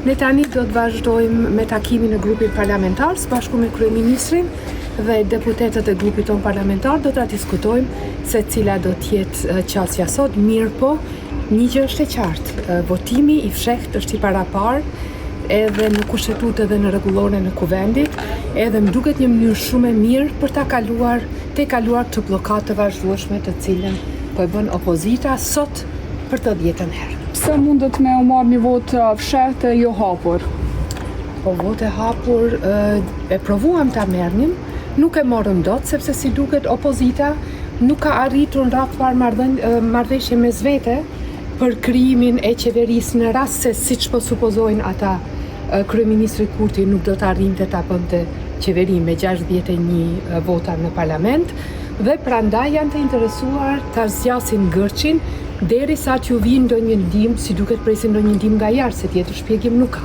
Ne tani do të vazhdojmë me takimin e grupit parlamentar së bashku me kryeministrin dhe deputetët e grupit ton parlamentar do ta diskutojmë se cila do të jetë qasja sot. Mirë po, një gjë është e qartë, votimi i fshehtë është i paraparë edhe në kushtetutë edhe në rregulloren e kuvendit, edhe më duket një mënyrë shumë e mirë për ta kaluar këtë bllokatë të vazhdueshme të cilën po e bën opozita sot për të 10-ën herë. Pse mundet me u marrë një votë fshehtë e jo hapur? Po votë e hapur e provuam ta merrnim, nuk e morëm dot sepse si duket opozita nuk ka arritur në radhë parë marrëveshje mes vete për krijimin e qeverisë në rast se siç po supozojnë ata kryeministri Kurti nuk do të arrinte ta bënte qeveri me 61 vota në parlament dhe prandaj janë të interesuar ta zgjasin gërçin derisa t'ju vinë ndonjë ndihmë, si duket presin ndonjë ndihmë nga jashtë, se tjetër shpjegim nuk ka.